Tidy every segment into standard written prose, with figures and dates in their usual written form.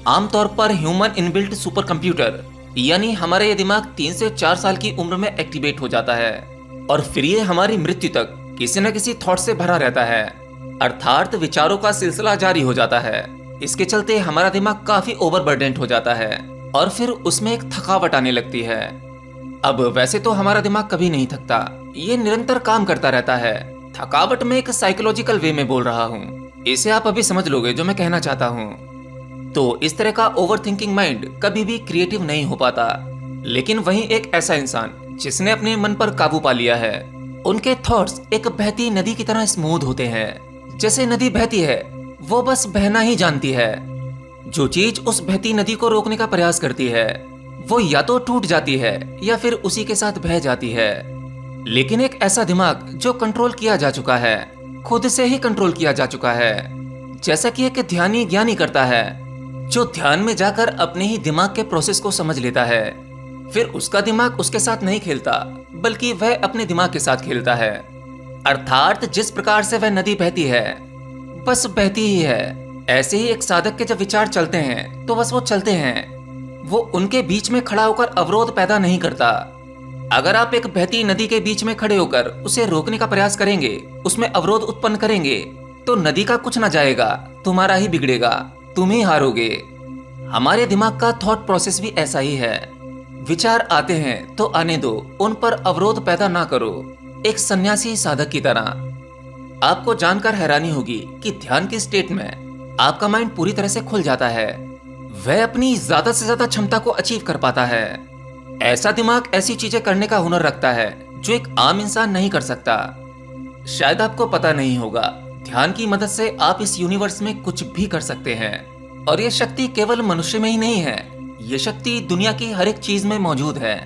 आमतौर पर human inbuilt super computer यानी हमारा ये दिमाग 3 से 4 साल की उम्र में एक्टिवेट हो जाता है और फिर ये हमारी मृत्यु तक किसी न किसी थॉट से भरा रहता है, अर्थात विचारों का सिलसिला जारी हो जाता है। इसके चलते हमारा दिमाग काफी ओवरबर्डेंट हो जाता है और फिर उसमें एक थकावट आने लगती है। अब वैसे तो हमारा दिमाग कभी नहीं थकता, ये निरंतर काम करता रहता है। थकावट में एक साइकोलॉजिकल वे में बोल रहा हूँ, इसे आप अभी समझ लोगे जो मैं कहना चाहता हूँ। तो इस तरह का ओवर थिंकिंग माइंड कभी भी क्रिएटिव नहीं हो पाता। लेकिन वहीं एक ऐसा इंसान जिसने अपने मन पर काबू पा लिया है, उनके थॉट्स एक बहती नदी की तरह स्मूथ होते हैं। जैसे नदी बहती है, वो बस बहना ही जानती है। जो चीज उस बहती नदी को रोकने का प्रयास करती है, वो या तो टूट जाती है या फिर उसी के साथ बह जाती है। लेकिन एक ऐसा दिमाग जो कंट्रोल किया जा चुका है, खुद से ही कंट्रोल किया जा चुका है, जैसा कि एक ध्यानी ज्ञानी करता है, जो ध्यान में जाकर अपने ही दिमाग के प्रोसेस को समझ लेता है। फिर उसका दिमाग उसके साथ नहीं खेलता, बल्कि वह अपने दिमाग के साथ खेलता है। अर्थात जिस प्रकार से वह नदी बहती है, बस बहती ही है। ऐसे ही एक साधक के जब विचार चलते हैं तो बस वो चलते हैं, वो उनके बीच में खड़ा होकर अवरोध पैदा नहीं करता। अगर आप एक बहती नदी के बीच में खड़े होकर उसे रोकने का प्रयास करेंगे, उसमें अवरोध उत्पन्न करेंगे, तो नदी का कुछ न जाएगा, तुम्हारा ही बिगड़ेगा, तुम ही हारोगे। हमारे दिमाग का थॉट प्रोसेस भी ऐसा ही है। विचार आते हैं तो आने दो, उन पर अवरोध पैदा ना करो, एक सन्यासी साधक की तरह। आपको जानकर हैरानी होगी कि ध्यान की स्टेट में आपका माइंड पूरी तरह से खुल जाता है। वह अपनी ज्यादा से ज्यादा क्षमता को अचीव कर पाता है। ऐसा दिमाग ऐसी चीजें करने का हुनर रखता है जो एक आम इंसान नहीं कर सकता। शायद आपको पता नहीं होगा, ध्यान की मदद से आप इस यूनिवर्स में कुछ भी कर सकते हैं। और यह शक्ति केवल मनुष्य में ही नहीं है, ये शक्ति दुनिया की हर एक चीज में मौजूद है।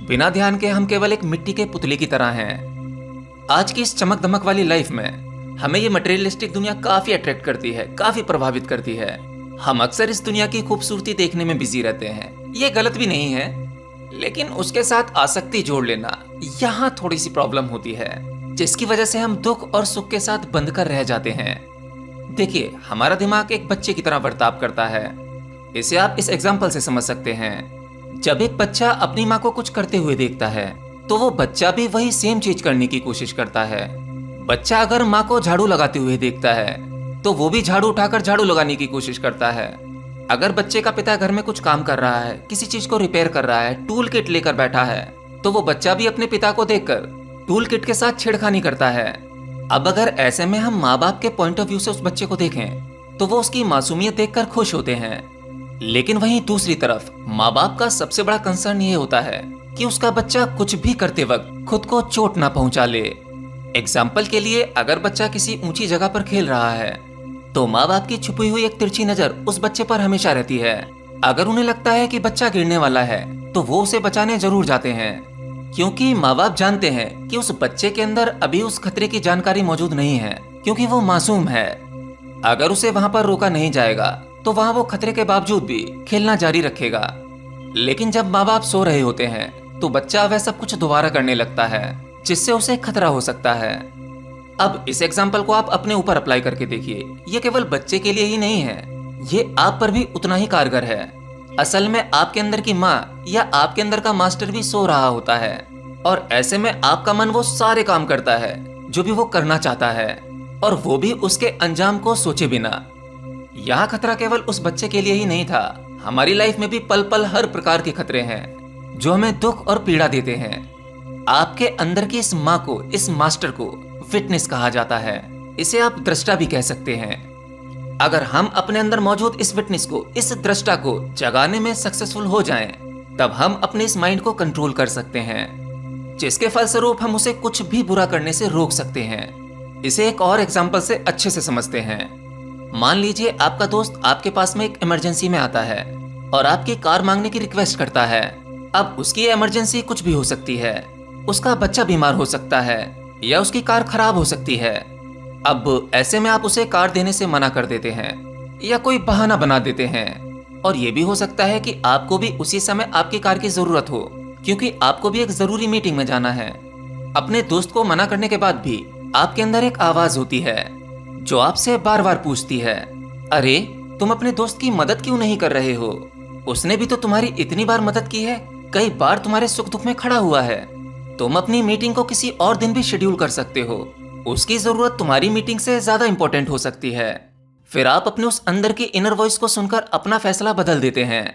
बिना ध्यान के हम केवल एक मिट्टी के पुतले की तरह हैं। आज की इस चमक दमक वाली लाइफ में हमें ये मटेरियलिस्टिक दुनिया काफी अट्रैक्ट करती है, काफी प्रभावित करती है। हम अक्सर इस दुनिया की खूबसूरती देखने में बिजी रहते हैं। ये गलत भी नहीं है, लेकिन उसके साथ आसक्ति जोड़ लेना, यहाँ थोड़ी सी प्रॉब्लम होती है, जिसकी वजह से हम दुख और सुख के साथ बंध कर रह जाते हैं। देखिए, हमारा दिमाग एक बच्चे की तरह बर्ताव करता है। इसे आप इस एग्जाम्पल से समझ सकते हैं। जब एक बच्चा अपनी माँ को कुछ करते हुए देखता है, तो वो बच्चा भी वही सेम चीज करने की कोशिश करता है। बच्चा अगर माँ को झाड़ू लगाते हुए देखता है, तो वो भी झाड़ू उठाकर झाड़ू लगाने की कोशिश करता है। अगर बच्चे का पिता घर में कुछ काम कर रहा है, किसी चीज को रिपेयर कर रहा है, टूल किट लेकर बैठा है, तो वो बच्चा भी अपने पिता को देखकर टूल किट के साथ छेड़खानी करता है। अब अगर ऐसे में हम माँ बाप के पॉइंट ऑफ व्यू से उस बच्चे को देखें, तो वो उसकी मासूमियत देखकर खुश होते हैं। लेकिन वहीं दूसरी तरफ माँ बाप का सबसे बड़ा कंसर्न ये होता है कि उसका बच्चा कुछ भी करते वक्त खुद को चोट ना पहुंचा ले। एग्जाम्पल के लिए, अगर बच्चा किसी ऊंची जगह पर खेल रहा है, तो माँ बाप की छुपी हुई एक तिरछी नजर उस बच्चे पर हमेशा रहती है। अगर उन्हें लगता है कि बच्चा गिरने वाला है, तो वो उसे बचाने जरूर जाते हैं, क्योंकि माँ बाप जानते हैं कि उस बच्चे के अंदर अभी उस खतरे की जानकारी मौजूद नहीं है, क्योंकि वो मासूम है। अगर उसे वहां पर रोका नहीं जाएगा, तो वहां वो खतरे के बावजूद भी खेलना जारी रखेगा। लेकिन जब माँ बाप सो रहे होते हैं, तो बच्चा वह सब कुछ दोबारा करने लगता है, जिससे उसे खतरा हो सकता है। अब इस एग्जाम्पल को आप अपने ऊपर अप्लाई करके देखिए। ये केवल बच्चे के लिए ही नहीं है, ये आप पर भी उतना ही कारगर है। असल में आपके अंदर की माँ या आपके अंदर का मास्टर भी सो रहा होता है, और ऐसे में आपका मन वो सारे काम करता है जो भी वो करना चाहता है, और वो भी उसके अंजाम को सोचे बिना। यहाँ खतरा केवल उस बच्चे के लिए ही नहीं था, हमारी लाइफ में भी पल पल हर प्रकार के खतरे हैं जो हमें दुख और पीड़ा देते हैं। आपके अंदर की इस माँ को, इस मास्टर को विटनेस कहा जाता है। इसे आप दृष्टा भी कह सकते हैं। अगर हम अपने अंदर मौजूद इस विटनेस को, इस दृष्टा को जगाने में सक्सेसफुल हो जाएं, तब हम अपने इस माइंड को कंट्रोल कर सकते हैं, जिसके फलस्वरूप हम उसे कुछ भी बुरा करने से रोक सकते हैं। इसे एक और एग्जाम्पल से अच्छे से समझते हैं। मान लीजिए आपका दोस्त आपके पास में एक इमरजेंसी में आता है और आपकी कार मांगने की रिक्वेस्ट करता है। अब उसकी इमरजेंसी कुछ भी हो सकती है, उसका बच्चा बीमार हो सकता है या उसकी कार खराब हो सकती है। अब ऐसे में आप उसे कार देने से मना कर देते हैं या कोई बहाना बना देते हैं। और ये भी हो सकता है कि आपको भी उसी समय आपकी कार की जरूरत हो, क्योंकि आपको भी एक जरूरी मीटिंग में जाना है। अपने दोस्त को मना करने के बाद भी आपके अंदर एक आवाज होती है जो आपसे बार बार पूछती है, अरे तुम अपने दोस्त की मदद क्यों नहीं कर रहे हो? उसने भी तो तुम्हारी इतनी बार मदद की है, कई बार तुम्हारे सुख दुख में खड़ा हुआ है। तुम अपनी मीटिंग को किसी और दिन भी शेड्यूल कर सकते हो। उसकी जरूरत तुम्हारी मीटिंग से ज्यादा इंपॉर्टेंट हो सकती है। फिर आप अपने उस अंदर की इनर वॉइस को सुनकर अपना फैसला बदल देते हैं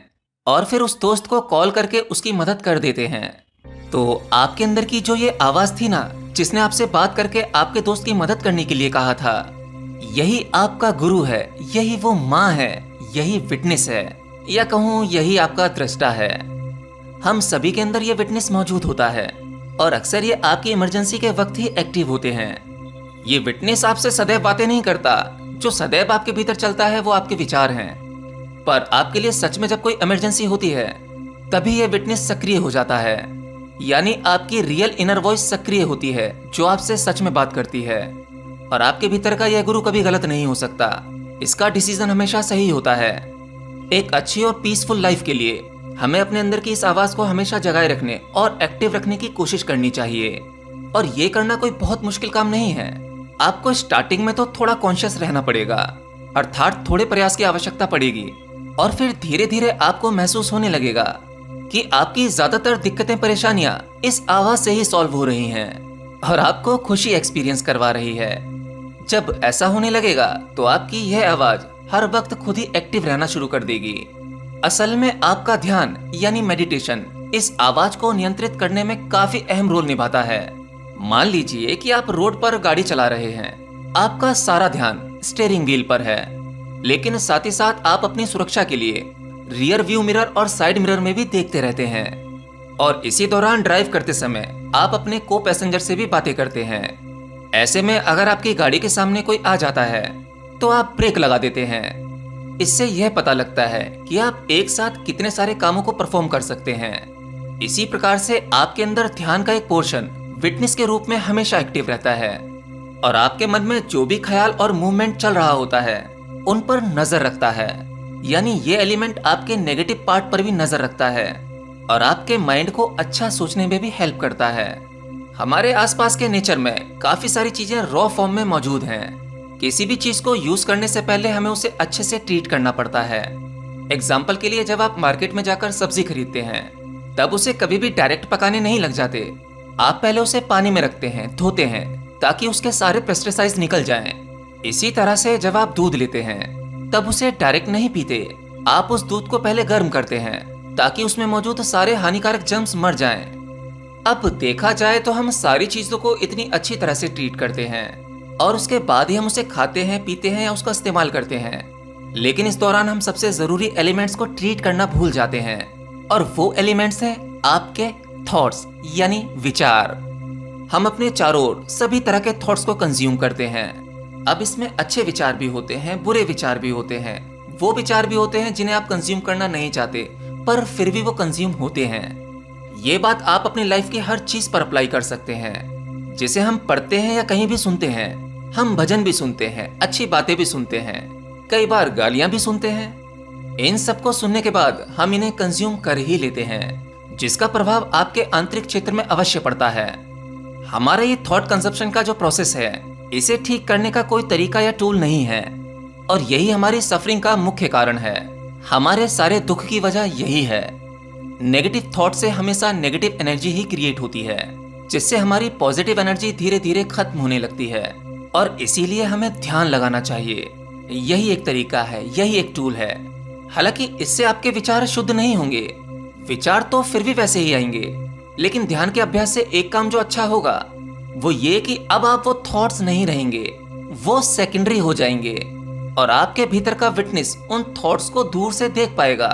और फिर उस दोस्त को कॉल करके उसकी मदद कर देते हैं। तो आपके अंदर की जो ये आवाज थी ना, जिसने आपसे बात करके आपके दोस्त की मदद करने के लिए कहा था, यही आपका गुरु है, यही वो माँ है, यही विटनेस है, या कहूँ यही आपका दृष्टा है। हम सभी के अंदर ये विटनेस मौजूद होता है और अक्सर ये आपकी इमरजेंसी के वक्त ही एक्टिव होते हैं। ये विटनेस आपसे सदैव बातें नहीं करता। जो सदैव आपके भीतर चलता है वो आपके विचार हैं। पर आपके लिए सच में जब कोई इमरजेंसी होती है तभी ये विटनेस सक्रिय हो जाता है, यानी आपकी रियल इनर वॉइस सक्रिय होती है जो आपसे सच में बात करती है। और आपके भीतर का यह गुरु कभी गलत नहीं हो सकता। इसका डिसीजन हमेशा सही होता है। एक अच्छी और पीसफुल लाइफ के लिए हमें अपने अंदर की इस आवाज को हमेशा जगाए रखने और एक्टिव रखने की कोशिश करनी चाहिए। और ये करना कोई बहुत मुश्किल काम नहीं है। आपको स्टार्टिंग में तो थोड़ा कॉन्शियस रहना पड़ेगा, अर्थात थोड़े प्रयास की आवश्यकता पड़ेगी। और फिर धीरे धीरे आपको महसूस होने लगेगा कि आपकी ज्यादातर दिक्कतें परेशानियां इस आवाज से ही सॉल्व हो रही हैं और आपको खुशी एक्सपीरियंस करवा रही है। जब ऐसा होने लगेगा तो आपकी यह आवाज हर वक्त खुद ही एक्टिव रहना शुरू कर देगी। असल में आपका ध्यान यानी मेडिटेशन इस आवाज को नियंत्रित करने में काफी अहम रोल निभाता है। मान लीजिए कि आप रोड पर गाड़ी चला रहे हैं, आपका सारा ध्यान स्टीयरिंग व्हील पर है, लेकिन साथ ही साथ आप अपनी सुरक्षा के लिए रियर व्यू मिरर और साइड मिरर में भी देखते रहते हैं। और इसी दौरान ड्राइव करते समय आप अपने को पैसेंजर से भी बातें करते हैं। ऐसे में अगर आपकी गाड़ी के सामने कोई आ जाता है तो आप ब्रेक लगा देते हैं। इससे यह पता लगता है कि आप एक साथ कितने सारे कामों को परफॉर्म कर सकते हैं। इसी प्रकार से आपके अंदर ध्यान का एक पोर्शन विटनेस के रूप में हमेशा एक्टिव रहता है और आपके मन में जो भी ख्याल और मूवमेंट चल रहा होता है उन पर नजर रखता है। यानी ये एलिमेंट आपके नेगेटिव पार्ट पर भी नजर रखता है और आपके माइंड को अच्छा सोचने में भी हेल्प करता है। हमारे आसपास के नेचर में काफी सारी चीजें रॉ फॉर्म में मौजूद हैं। किसी भी चीज को यूज करने से पहले हमें उसे अच्छे से ट्रीट करना पड़ता है। एग्जाम्पल के लिए, जब आप मार्केट में जाकर सब्जी खरीदते हैं तब उसे कभी भी डायरेक्ट पकाने नहीं लग जाते। आप पहले उसे पानी में रखते हैं, धोते हैं ताकि उसके सारे पेस्टिसाइड्स निकल जाएं। इसी तरह से जब आप दूध लेते हैं तब उसे डायरेक्ट नहीं पीते। आप उस दूध को पहले गर्म करते हैं ताकि उसमें मौजूद सारे हानिकारक जर्म्स मर जाएं। अब देखा जाए तो हम सारी चीजों को इतनी अच्छी तरह से ट्रीट करते हैं और उसके बाद ही हम उसे खाते हैं, पीते हैं या उसका इस्तेमाल करते हैं। लेकिन इस दौरान हम सबसे जरूरी एलिमेंट्स को ट्रीट करना भूल जाते हैं और वो एलिमेंट्स हैं आपके थॉट्स यानी विचार। हम अपने चारों ओर सभी तरह के थॉट्स को कंज्यूम करते हैं। अब इसमें अच्छे विचार भी होते हैं, बुरे विचार भी होते हैं, वो विचार भी होते हैं जिन्हें आप कंज्यूम करना नहीं चाहते पर फिर भी वो कंज्यूम होते हैं। ये बात आप अपनी लाइफ की हर चीज पर अप्लाई कर सकते हैं। जिसे हम पढ़ते हैं या कहीं भी सुनते हैं, हम भजन भी सुनते हैं, अच्छी बातें भी सुनते हैं, कई बार गालियां भी सुनते हैं। इन सबको सुनने के बाद हम इन्हें कंज्यूम कर ही लेते हैं, जिसका प्रभाव आपके आंतरिक क्षेत्र में अवश्य पड़ता है। हमारा ये थॉट कंजप्शन का जो प्रोसेस है, इसे ठीक करने का कोई तरीका या टूल नहीं है और यही हमारी सफरिंग का मुख्य कारण है। हमारे सारे दुख की वजह यही है। नेगेटिव थॉट से हमेशा नेगेटिव एनर्जी ही क्रिएट होती है, जिससे हमारी पॉजिटिव एनर्जी धीरे धीरे खत्म होने लगती है और इसीलिए हमें ध्यान लगाना चाहिए। यही एक तरीका है, यही एक टूल है। हालांकि इससे आपके विचार शुद्ध नहीं होंगे, विचार तो फिर भी वैसे ही आएंगे, लेकिन ध्यान के अभ्यास से एक काम जो अच्छा होगा वो ये कि अब आप वो थॉट्स नहीं रहेंगे, वो सेकेंडरी हो जाएंगे और आपके भीतर का विटनेस उन थॉट्स को दूर से देख पाएगा।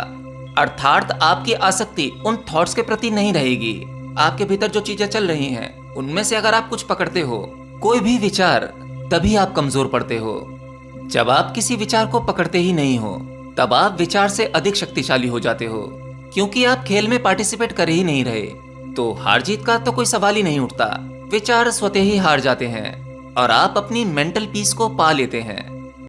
अर्थात आपकी आसक्ति उन थॉट्स के प्रति नहीं रहेगी। आपके भीतर जो चीजें चल रही हैं उनमें से अगर आप कुछ पकड़ते हो, कोई भी विचार, तभी आप कमजोर पड़ते हो। जब आप किसी विचार को पकड़ते ही नहीं हो तब आप विचार से अधिक शक्तिशाली हो जाते हो, क्योंकि आप खेल में पार्टिसिपेट कर ही नहीं रहे। तो हार जीत का तो कोई सवाल ही नहीं उठता, विचार स्वतः ही हार जाते हैं और आप अपनी मेंटल पीस को पा लेते हैं।